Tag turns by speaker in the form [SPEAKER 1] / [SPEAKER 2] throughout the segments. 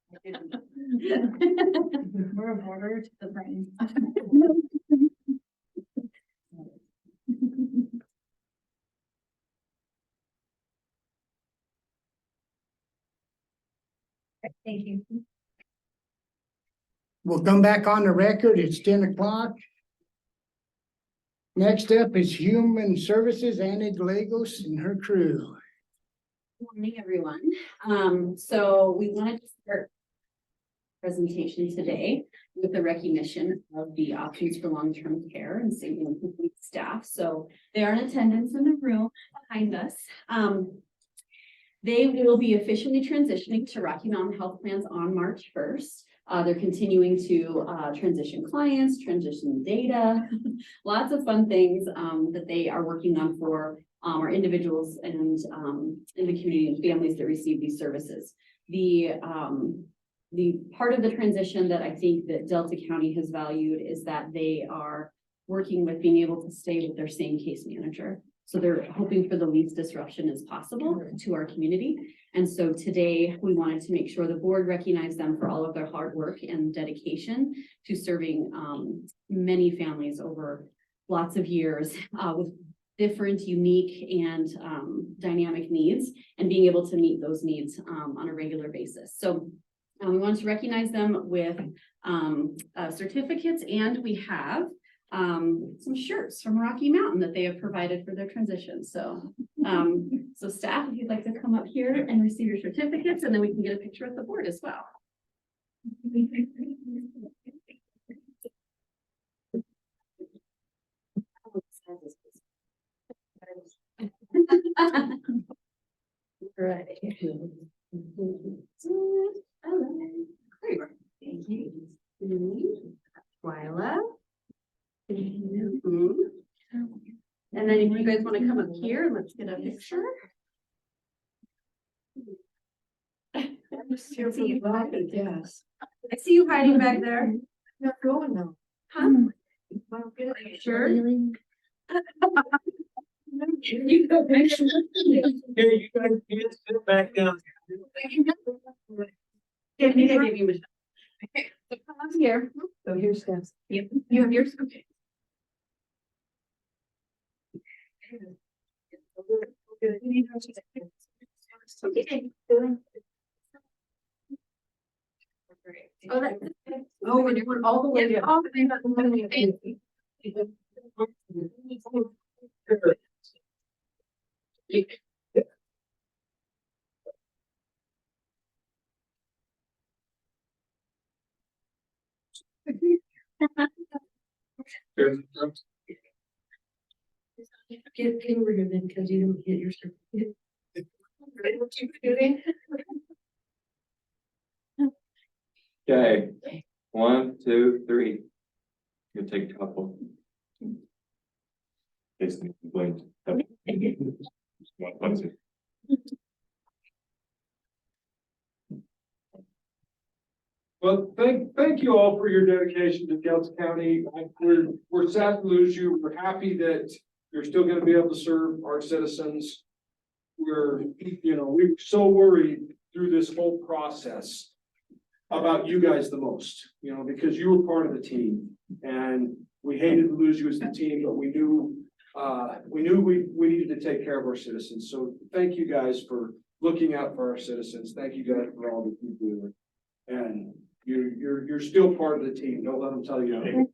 [SPEAKER 1] We're a border to the brain. Thank you.
[SPEAKER 2] We'll come back on the record. It's 10 o'clock. Next up is Human Services, Annie Gallegos and her crew.
[SPEAKER 3] Morning, everyone. So we wanted to start presentation today with the recognition of the options for long-term care and saving complete staff. So they are in attendance in the room behind us. They will be officially transitioning to Rocky Mountain Health Plans on March 1st. They're continuing to transition clients, transition data, lots of fun things that they are working on for our individuals and in the community and families that receive these services. The part of the transition that I think that Delta County has valued is that they are working with being able to stay with their same case manager. So they're hoping for the least disruption as possible to our community. And so today we wanted to make sure the board recognized them for all of their hard work and dedication to serving many families over lots of years with different, unique, and dynamic needs, and being able to meet those needs on a regular basis. So we want to recognize them with certificates, and we have some shirts from Rocky Mountain that they have provided for their transition. So, so staff, if you'd like to come up here and receive your certificates, and then we can get a picture of the board as well. Right. Thank you. Twyla. And then if you guys want to come up here, let's get a picture.
[SPEAKER 1] Yes.
[SPEAKER 3] I see you hiding back there.
[SPEAKER 1] Not going now.
[SPEAKER 3] Huh? Are you sure? You go picture.
[SPEAKER 4] Here, you guys can sit back down.
[SPEAKER 3] Yeah, maybe I gave you a.
[SPEAKER 1] I'm here. So here's steps.
[SPEAKER 3] Yep. You have yours? Okay. Okay. Oh, that.
[SPEAKER 1] Oh, we're doing all the way.
[SPEAKER 3] Yeah, all the way back.
[SPEAKER 1] Get over here then, because you don't get your certificate. What you doing?
[SPEAKER 4] Okay, 1, 2, 3. You'll take a couple. Jason, blink. One, two. Well, thank you all for your dedication to Delta County. We're sad to lose you. We're happy that you're still going to be able to serve our citizens. We're so worried through this whole process about you guys the most, because you were part of the team, and we hated to lose you as the team, but we knew we needed to take care of our citizens. So thank you guys for looking out for our citizens. Thank you guys for all that you do. And you're still part of the team. Don't let them tell you.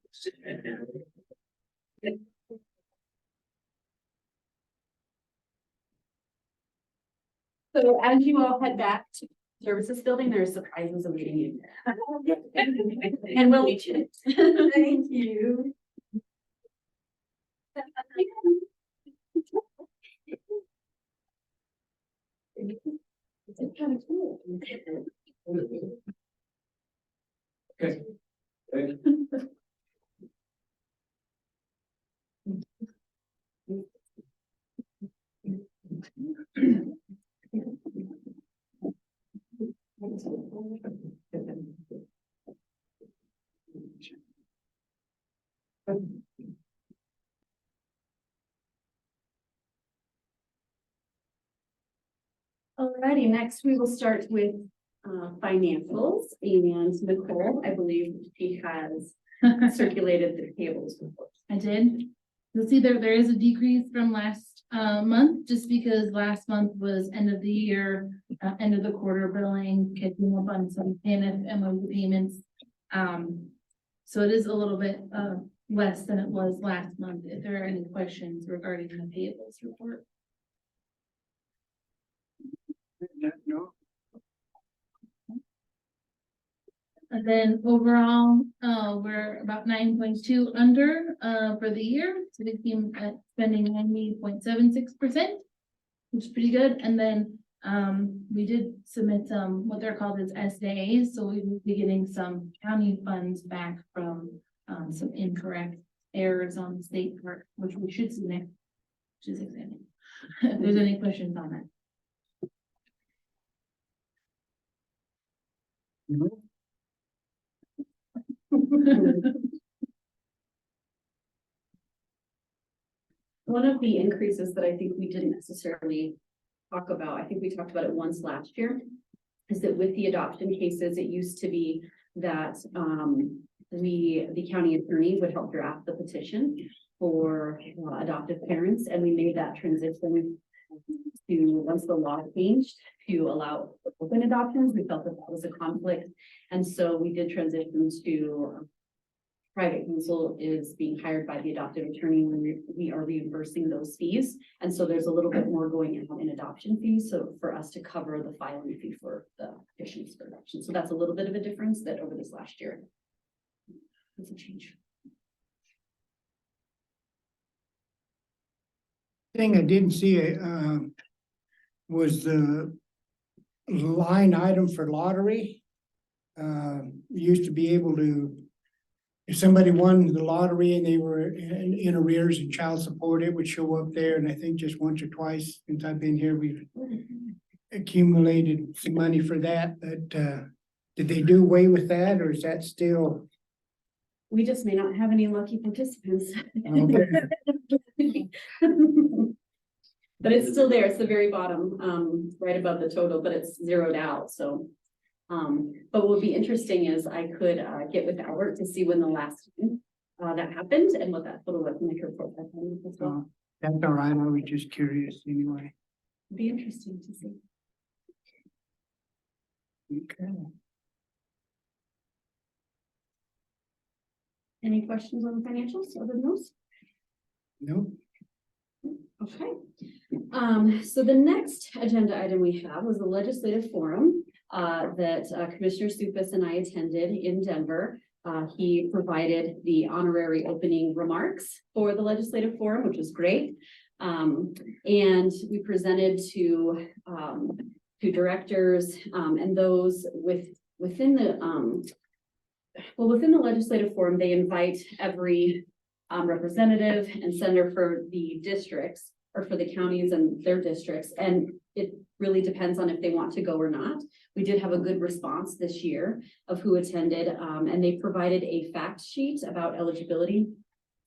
[SPEAKER 3] So as you all head back to the services building, there's surprises awaiting you. And we'll meet you.
[SPEAKER 1] Thank you.
[SPEAKER 3] It's kind of cool.
[SPEAKER 4] Okay. Thank you.
[SPEAKER 3] Alrighty, next we will start with financials, and Nicole, I believe she has circulated the payables report.
[SPEAKER 5] I did. You'll see there is a decrease from last month, just because last month was end of the year, end of the quarter billing, catching up on some NF MOU payments. So it is a little bit less than it was last month. If there are any questions regarding the payables report.
[SPEAKER 2] No,
[SPEAKER 5] And then overall, we're about 9.2 under for the year, so we came at spending 90.76%, which is pretty good. And then we did submit some what they're called as SDAs, so we will be getting some county funds back from some incorrect errors on the state part, which we should submit, which is exciting. If there's any questions on that.
[SPEAKER 2] no.
[SPEAKER 3] One of the increases that I think we didn't necessarily talk about, I think we talked about it once last year, is that with the adoption cases, it used to be that the county attorney would help draft the petition for adoptive parents, and we made that transition to, once the law changed, to allow open adoptions. We felt that that was a conflict, and so we did transition to private counsel is being hired by the adoptive attorney when we are reimbursing those fees. And so there's a little bit more going on in adoption fees. So for us to cover the filing fee for the petitions for adoption. So that's a little bit of a difference that over this last year. It's a change.
[SPEAKER 2] Thing I didn't see, was the line item for lottery. Used to be able to, if somebody won the lottery and they were in arrears and child support, it would show up there. And I think just once or twice since I've been here, we've accumulated some money for that. But did they do away with that, or is that still?
[SPEAKER 3] We just may not have any lucky participants.
[SPEAKER 2] Okay.
[SPEAKER 3] But it's still there. It's the very bottom, right above the total, but it's zeroed out. So, but what would be interesting is I could get with Albert to see when the last time that happened and what that total was, and I could report that time as well.
[SPEAKER 2] That's all right. I was just curious anyway.
[SPEAKER 3] It'd be interesting to see.
[SPEAKER 2] Okay.
[SPEAKER 3] Any questions on the financials other than those?
[SPEAKER 2] Nope.
[SPEAKER 3] Okay. So the next agenda item we have was the legislative forum that Commissioner Supas and I attended in Denver. He provided the honorary opening remarks for the legislative forum, which was great. And we presented to directors and those within the within the legislative forum, they invite every representative and senator for the districts or for the counties and their districts. And it really depends on if they want to go or not. We did have a good response this year of who attended, and they provided a fact sheet about eligibility.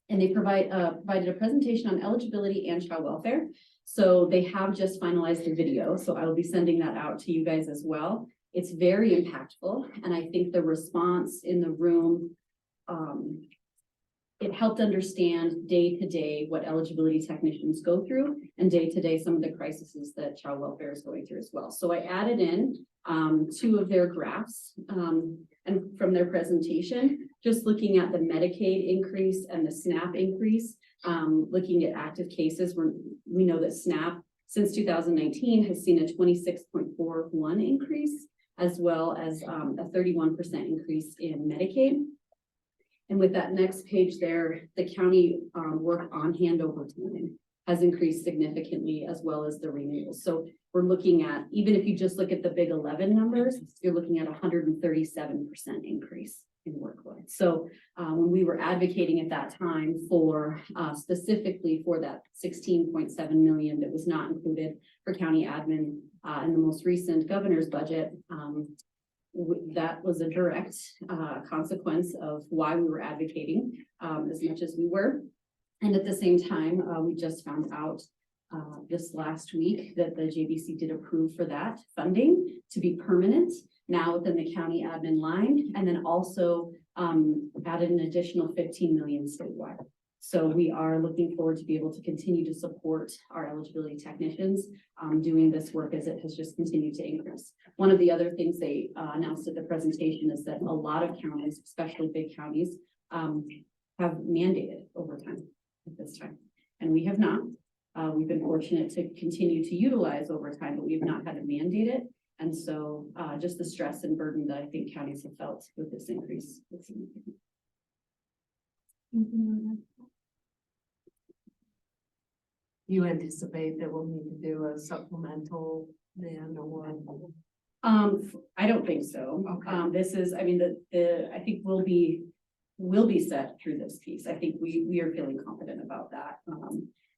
[SPEAKER 3] And they provided a presentation on eligibility and child welfare. So they have just finalized the video. So I will be sending that out to you guys as well. It's very impactful. And I think the response in the room, it helped understand day to day what eligibility technicians go through, and day to day some of the crises that child welfare is going through as well. So I added in 2 of their graphs and from their presentation, just looking at the Medicaid increase and the SNAP increase, looking at active cases where we know that SNAP since 2019 has seen a 26.41 increase, as well as a 31% increase in Medicaid. And with that next page there, the county work on hand overtime has increased significantly, as well as the renewals. So we're looking at, even if you just look at the big 11 numbers, you're looking at 137% increase in workload. So when we were advocating at that time for specifically for that 16.7 million that was not included for county admin in the most recent governor's budget, that was a direct consequence of why we were advocating as much as we were. And at the same time, we just found out just last week that the JBC did approve for that funding to be permanent now within the county admin line, and then also added an additional 15 million statewide. So we are looking forward to be able to continue to support our eligibility technicians doing this work as it has just continued to increase. One of the other things they announced at the presentation is that a lot of counties, especially big counties, have mandated overtime at this time, and we have not. We've been fortunate to continue to utilize overtime, but we've not had to mandate it. And so just the stress and burden that I think counties have felt with this increase. is significant.
[SPEAKER 1] You anticipate that we'll need to do a supplemental then or what?
[SPEAKER 3] I don't think so.
[SPEAKER 1] Okay.
[SPEAKER 3] This is, I mean, I think we'll be set through this piece. I think we are feeling confident about that.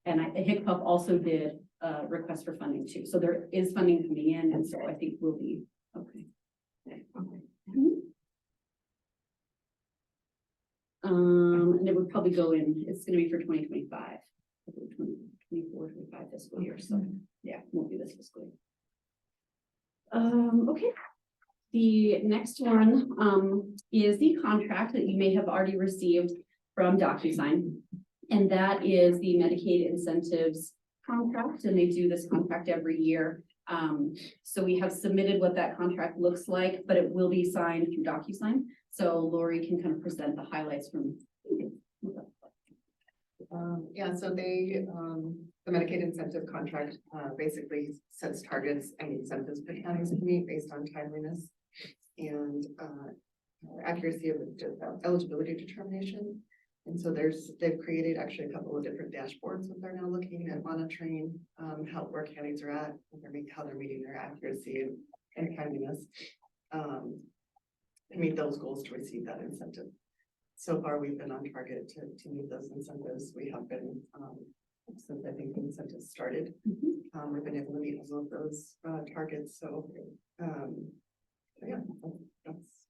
[SPEAKER 3] And HICPUF also did a request for funding too. So there is funding coming in, and so I think we'll be okay. And it would probably go in, it's gonna be for 2025. 24, 25 fiscal year, so yeah, won't be this fiscal year. Okay. The next one is the contract that you may have already received from DocuSign. And that is the Medicaid incentives contract, and they do this contract every year. So we have submitted what that contract looks like, but it will be signed through DocuSign. So Lori can kind of present the highlights from.
[SPEAKER 6] Yeah, so they, the Medicaid incentive contract, basically sets targets and incentives for counties to meet based on timeliness and, accuracy of eligibility determination. And so they've created actually a couple of different dashboards that they're now looking at monitoring, where counties are at, how they're meeting their accuracy and timeliness, to meet those goals to receive that incentive. So far, we've been on target to meet those incentives. We have been, since I think the incentives started, we've been able to meet all of those targets. So, yeah, that's.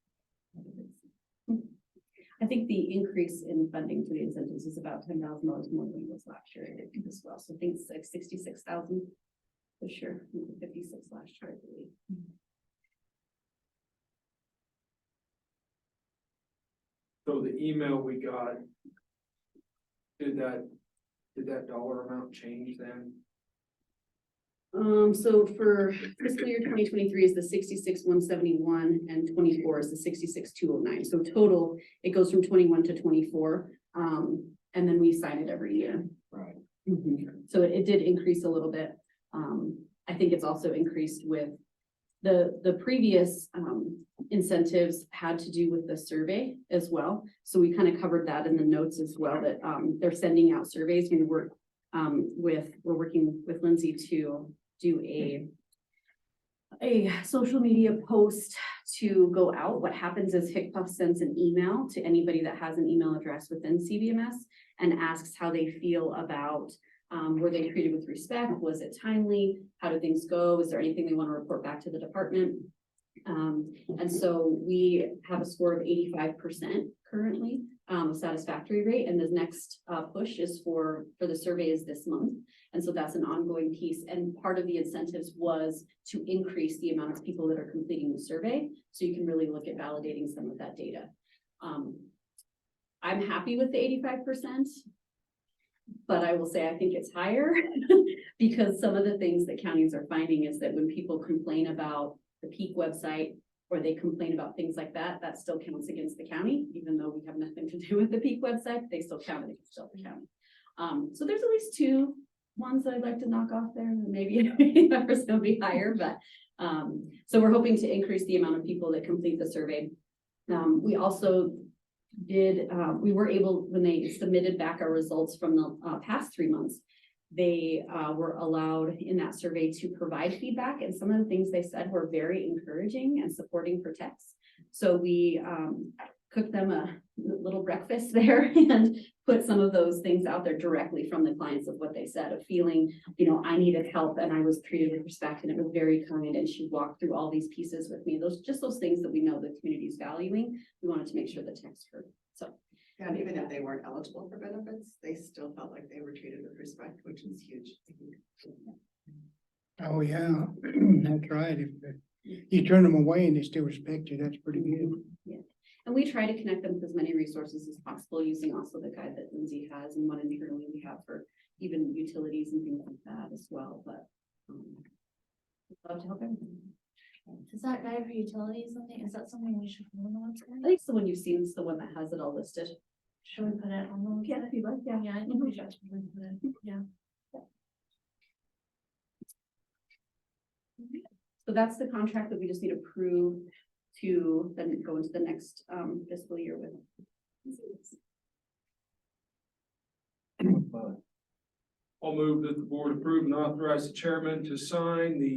[SPEAKER 3] I think the increase in funding to the incentives is about $10,000 more than it was last year, I think, as well. So I think it's like 66,000 this year, 56 last year, I believe.
[SPEAKER 4] So the email we got, did that dollar amount change then?
[SPEAKER 3] So for fiscal year 2023 is the 66,171 and 24 is the 66,209. So total, it goes from 21 to 24. And then we sign it every year.
[SPEAKER 4] Right.
[SPEAKER 3] So it did increase a little bit. I think it's also increased with the previous incentives had to do with the survey as well. So we kind of covered that in the notes as well, that they're sending out surveys. We're working with Lindsay to do a social media post to go out. What happens is HICPUF sends an email to anybody that has an email address within CVMS and asks how they feel about were they treated with respect? Was it timely? How did things go? Is there anything they want to report back to the department? And so we have a score of 85% currently, a satisfactory rate. And the next push is for the survey is this month. And so that's an ongoing piece. And part of the incentives was to increase the amount of people that are completing the survey. So you can really look at validating some of that data. I'm happy with the 85%. But I will say, I think it's higher because some of the things that counties are finding is that when people complain about the PEAK website or they complain about things like that, that still counts against the county, even though we have nothing to do with the PEAK website, they still count it against the county. So there's at least 2 ones that I'd like to knock off there, and maybe numbers will be higher, but so we're hoping to increase the amount of people that complete the survey. We also we were able, when they submitted back our results from the past 3 months, they were allowed in that survey to provide feedback, and some of the things they said were very encouraging and supporting for techs. So we cooked them a little breakfast there and put some of those things out there directly from the clients of what they said, of feeling, I needed help and I was treated with respect and it was very kind, and she walked through all these pieces with me. Those things that we know the community is valuing. We wanted to make sure the techs heard. So
[SPEAKER 6] And even if they weren't eligible for benefits, they still felt like they were treated with respect, which is huge.
[SPEAKER 2] Oh, yeah, that's right. If you turn them away and they still respect you, that's pretty good.
[SPEAKER 3] And we try to connect them with as many resources as possible, using also the guide that Lindsay has and one internally we have for even utilities and things like that as well, but. We'd love to help everyone.
[SPEAKER 5] Is that guide for utilities something? Is that something we should put on the
[SPEAKER 3] I
[SPEAKER 5] website?
[SPEAKER 3] think it's the one you've seen, is the one that has it all listed.
[SPEAKER 5] Should we put it on the website?
[SPEAKER 3] Yeah, if you'd like, yeah.
[SPEAKER 5] Yeah, I think we should put it, yeah.
[SPEAKER 3] So that's the contract that we just need approved to then go into the next fiscal year with.
[SPEAKER 4] I'll move that the board approve and authorize the chairman to sign the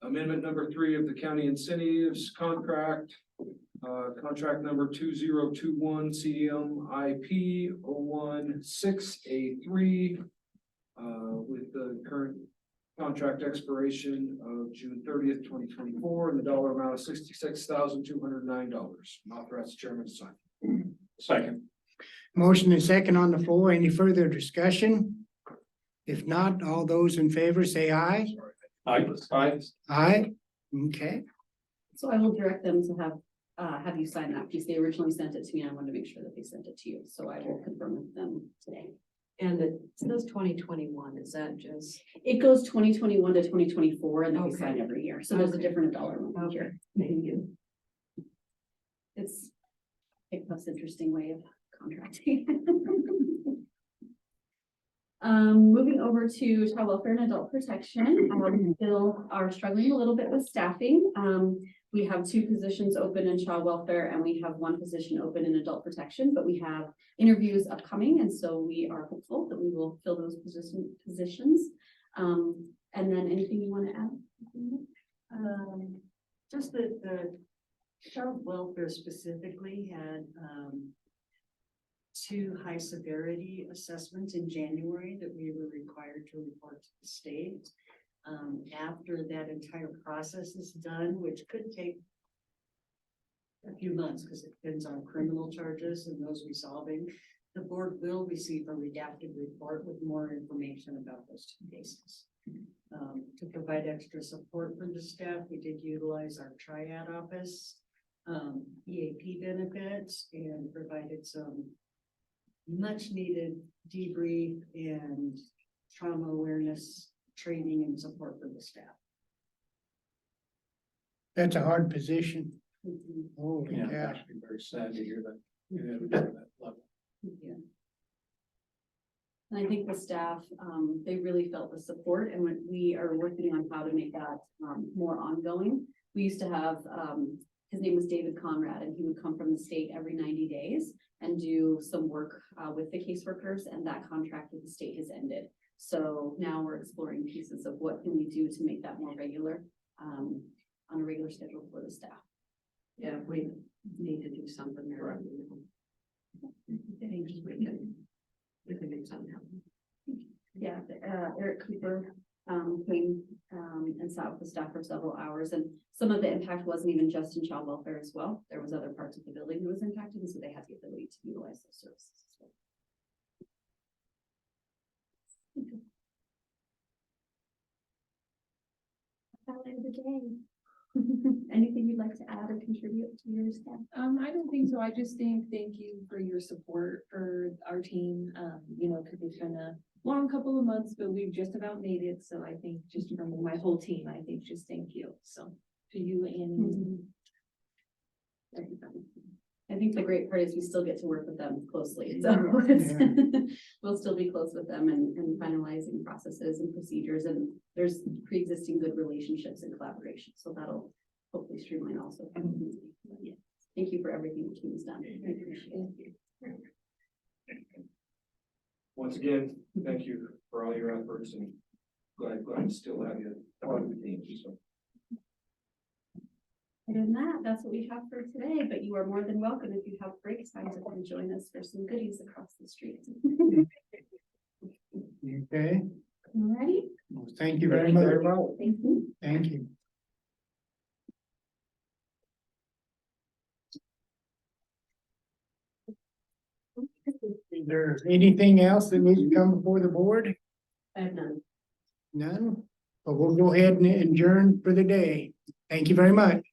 [SPEAKER 4] amendment number 3 of the county incentives contract. Contract number 2021 CMIP 016A3 with the current contract expiration of June 30th, 2024, and the dollar amount of $66,209. Authorize the chairman to sign. Second.
[SPEAKER 2] Motion and second on the floor. Any further discussion? If not, all those in favor say aye.
[SPEAKER 4] Aye.
[SPEAKER 2] Aye. Okay.
[SPEAKER 3] So I will direct them to have you sign that piece. They originally sent it to me. I wanted to make sure that they sent it to you, so I will confirm with them today.
[SPEAKER 1] And it says 2021, is that just?
[SPEAKER 3] It goes 2021 to 2024, and then we
[SPEAKER 1] Okay.
[SPEAKER 3] sign every year, so there's a
[SPEAKER 1] Okay.
[SPEAKER 3] different dollar amount
[SPEAKER 1] Okay.
[SPEAKER 3] here.
[SPEAKER 1] Thank you.
[SPEAKER 3] It's a plus interesting way of contracting. Moving over to child welfare and adult protection, we still are struggling a little bit with staffing. We have 2 positions open in child welfare and we have 1 position open in adult protection, but we have interviews upcoming, and so we are hopeful that we will fill those positions. And then anything you want to add?
[SPEAKER 1] Just that the child welfare specifically had, 2 high severity assessments in January that we were required to report to the state. After that entire process is done, which could take a few months because it depends on criminal charges and those resolving, the board will receive a redacted report with more information about those 2 cases. To provide extra support for the staff, we did utilize our triad office, EAP benefits, and provided some much needed debrief and trauma awareness training and support for the staff.
[SPEAKER 2] That's a hard position.
[SPEAKER 3] Mhm.
[SPEAKER 2] Holy cow.
[SPEAKER 4] actually very sad to hear that. That level.
[SPEAKER 3] Yeah. And I think the staff, they really felt the support, and when we are working on how to make that more ongoing. We used to have, his name was David Conrad, and he would come from the state every 90 days and do some work with the caseworkers, and that contract with the state has ended. So now we're exploring pieces of what can we do to make that more regular, on a regular schedule for the staff.
[SPEAKER 1] Yeah, we need to do something there. Maybe we can do something happen.
[SPEAKER 3] Yeah, Eric Cooper came and sat with the staff for several hours, and some of the impact wasn't even just in child welfare as well. There was other parts of the building that was impacted, and so they had the ability to utilize those services as well. That's the end of the day. Anything you'd like to add or contribute to your staff?
[SPEAKER 7] I don't think so. I just think, thank you for your support for our team. Cause it's been a long couple of months, but we've just about made it. So I think just from my whole team, I think just thank you. So to you, Annie.
[SPEAKER 3] I think the great part is we still get to work with them closely, so it's, we'll still be close with them and finalizing processes and procedures, and there's pre-existing good relationships and collaboration, so that'll hopefully streamline also. Yeah. Thank you for everything the team has done. I appreciate it.
[SPEAKER 4] Once again, thank you for all your efforts, and glad to still have you part of the team. So.
[SPEAKER 3] Other than that, that's what we have for today, but you are more than welcome if you have break time to come join us for some goodies across the street.
[SPEAKER 2] Okay,
[SPEAKER 3] Alrighty,
[SPEAKER 2] well, thank you very much.
[SPEAKER 3] thank you.
[SPEAKER 2] Thank you. Is there anything else that needs to come before the board?
[SPEAKER 3] I have none.
[SPEAKER 2] None? But we'll go ahead and adjourn for the day. Thank you very much.